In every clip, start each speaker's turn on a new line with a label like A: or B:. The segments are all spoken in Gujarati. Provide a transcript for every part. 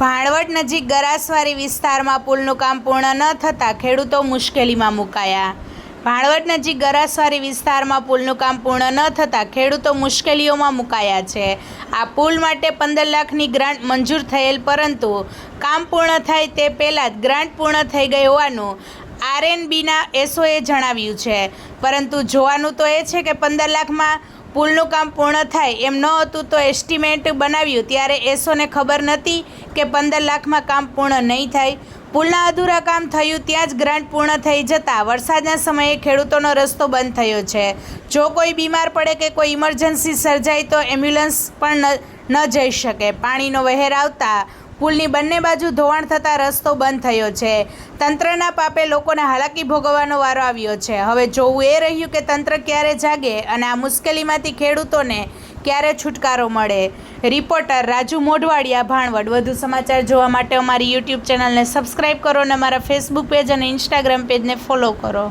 A: ભાણવડ નજીક ગરાસવારી વિસ્તારમાં પુલનું કામ પૂર્ણ ન થતાં ખેડૂતો મુશ્કેલીમાં મુકાયા। ભાણવડ નજીક ગરાસવારી વિસ્તારમાં પુલનું કામ પૂર્ણ ન થતાં ખેડૂતો મુશ્કેલીઓમાં મુકાયા છે। આ પુલ માટે 15 લાખની ગ્રાન્ટ મંજૂર થયેલ, પરંતુ કામ પૂર્ણ થાય તે પહેલાં જ ગ્રાન્ટ પૂર્ણ થઈ ગઈ હોવાનું આરએનબીના એસઓએ જણાવ્યું છે। પરંતુ જોવાનું તો એ છે કે 15 લાખમાં પુલનું કામ પૂર્ણ થાય એમ ન હતું તો એસ્ટિમેટ બનાવ્યું ત્યારે એસઓને ખબર નહોતી કે 15 લાખમાં કામ પૂર્ણ નહીં થાય। પુલના અધૂરા કામ થયું ત્યાં જ ગ્રાન્ટ પૂર્ણ થઈ જતાં વરસાદના સમયે ખેડૂતોનો રસ્તો બંધ થયો છે। જો કોઈ બીમાર પડે કે કોઈ ઇમરજન્સી સર્જાય તો એમ્બ્યુલન્સ પણ ન જઈ શકે। પાણીનો વહેર આવતા પુલની બંને બાજુ ધોવાણ થતાં રસ્તો બંધ થયો છે। તંત્રના પાપે લોકોને હાલાકી ભોગવવાનો વારો આવ્યો છે। હવે જોવું એ રહ્યું કે તંત્ર ક્યારે જાગે અને આ મુશ્કેલીમાંથી ખેડૂતોને ક્યારે છુટકારો મળે। રિપોર્ટર રાજુ મોઢવાડિયા, ભાણવડ। વધુ સમાચાર જોવા માટે અમારી યુટ્યુબ ચેનલને સબસ્ક્રાઇબ કરો અને અમારા ફેસબુક પેજ અને ઇન્સ્ટાગ્રામ પેજને ફોલો કરો।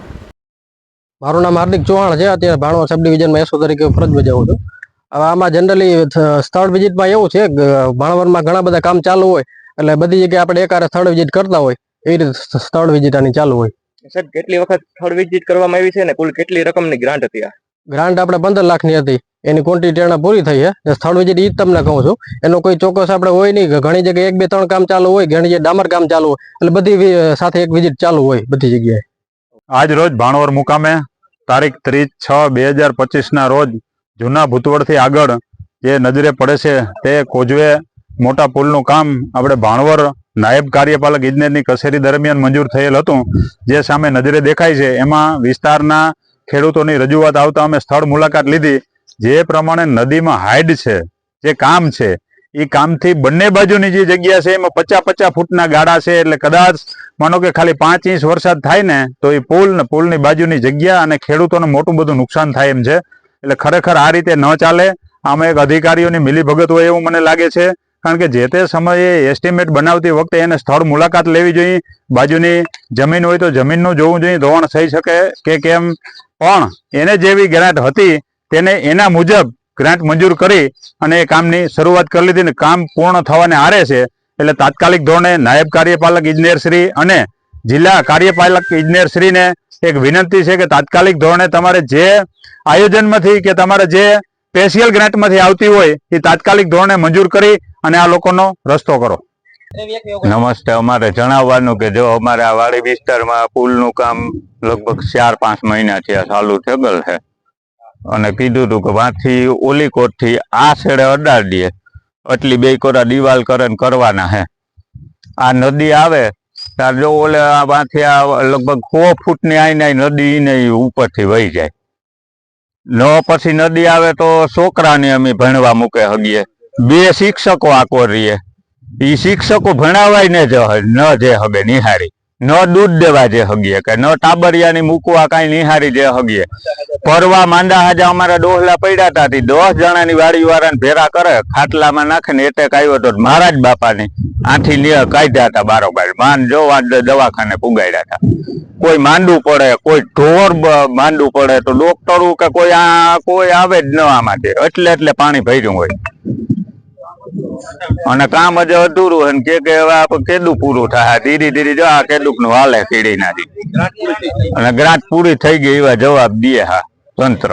B: મારું નામ હાર્દિક ચૌહાણ છે। અત્યારે ભાણવડ સબ ડિવિઝનમાં એસઓ તરીકે ફરજ બજાવું છું। હવે આમાં જનરલી સ્થળ વિઝિટમાં એવું છે કે ભાણવડમાં ઘણા બધા કામ ચાલુ હોય એટલે બધી જગ્યાએ આપણે એકારે સ્થળ વિઝિટ કરતા હોય એ રીતે સ્થળ વિઝિટ આની ચાલુ હોય।
C: સાહેબ, કેટલી વખત સ્થળ વિઝિટ કરવામાં આવી છે અને કુલ કેટલી રકમની ગ્રાન્ટ હતી?
B: ગ્રાન્ટ આપણે 15 લાખની હતી, એની ક્વોન્ટિટી પૂરી થઈ છે। સ્થળ વિઝિટ ઈ તમને કહું છું, એનો કોઈ ચોક્કસ આપણે હોય નહીં। ઘણી જગ્યાએ 1, 2, 3 કામ ચાલુ હોય, ઘણી જગ્યાએ ડામર કામ ચાલુ હોય, એટલે બધી સાથે એક વિઝિટ ચાલુ હોય બધી જગ્યાએ।
D: આજ રોજ ભાણવડ મુકામે તારીખ 30/6/2025 ના રોજ જૂના ભૂતવડથી આગળ જે નજરે પડે છે તે કોઝવે મોટા પુલનું કામ આપણે ભાણવડ નાયબ કાર્યપાલક ઇજનેરની કચેરી દરમિયાન મંજૂર થયેલ હતું। જે સામે નજરે દેખાય છે એમાં વિસ્તારના ખેડૂતોની રજૂઆત આવતા અમે સ્થળ મુલાકાત લીધી। જે પ્રમાણે નદીમાં હાઈડ છે, જે કામ છે એ કામથી બંને બાજુની જે જગ્યા છે એમાં 50-50 ફૂટના ગાળા છે। એટલે કદાચ માનો કે ખાલી 5 ઇંચ વરસાદ થાય ને તો એ પુલ ને પુલની બાજુની જગ્યા અને ખેડૂતોને મોટું બધું નુકસાન થાય એમ છે। એટલે ખરેખર આ રીતે ન ચાલે। આમાં એક અધિકારીઓની મિલીભગત હોય એવું મને લાગે છે, કારણ કે જે તે સમયે એસ્ટિમેટ બનાવતી વખતે એને સ્થળ મુલાકાત લેવી જોઈએ। બાજુની જમીન હોય તો જમીનનું જોવું જોઈએ, ધોવાણ થઈ શકે કે કેમ, પણ એને જેવી ગ્રાન્ટ હતી તેને એના મુજબ ગ્રાન્ટ મંજૂર કરી અને એ કામની શરૂઆત કરી લીધી ને કામ પૂર્ણ થવાને આરે છે। એટલે તાત્કાલિક ધોરણે નાયબ કાર્યપાલક ઇજનેર શ્રી અને જિલ્લા કાર્યપાલક ઇજનેર શ્રીને એક વિનંતી છે કે તાત્કાલિક ધોરણે તમારે જે આયોજનમાંથી કે તમારે જે સ્પેશિયલ ગ્રાન્ટમાંથી આવતી હોય એ તાત્કાલિક ધોરણે મંજૂર કરી અને આ લોકોનો રસ્તો કરો।
E: નમસ્તે। અમારે જણાવવાનું કે જો અમારે આ વાડી વિસ્તારમાં પુલનું કામ લગભગ 4-5 મહિનાથી આ ચાલુ થયેલ છે અને કીધું હતું કે વાંથી ઓલી કોટથી આ છેડે અડાડીએ એટલી 2 કોરા દિવાલ કરવાના છે। આ નદી આવે ત્યારે જો ઓલે વાંથી આ લગભગ 100 ફૂટની આઈ નદી ને ઉપરથી વહી જાય ન, પછી નદી આવે તો છોકરાને અમે ભણવા મૂકે હગીએ। 2 શિક્ષકો આકો રહીએ, એ શિક્ષકો ભણાવાય ન જે હગે નિહારી, ન દૂધ દેવા જે હગીએ કે ન ટાબરિયાની મૂકવા કાંઈ નિહારી જે હગીએ। પરવા માંડા હાજા અમારા ડોહલા પડ્યા હતા, 10 જણાની વાડી વાળાને ભેરા કરે ખાટલામાં નાખીને એટેક આવ્યો તો મહારાજ બાપાની આથી કાઢ્યા હતા બારોબાર। માન જોવા દવાખાને પુગાડ્યા હતા। કોઈ માંડવું પડે, કોઈ ઢોર માંડવું પડે તો ડોક્ટરો કે કોઈ આવે જ ન આમાંથી, એટલે પાણી ભર્યું હોય અને કામ જ અધૂરું કે હવે આપણે કેદું પૂરું થાય। ધીરે ધીરે જો આ કેદુક નું હાલે કીડી નાથી અને ગ્રાન્ટ પૂરી થઈ ગઈ એવા જવાબ દે હા તંત્ર।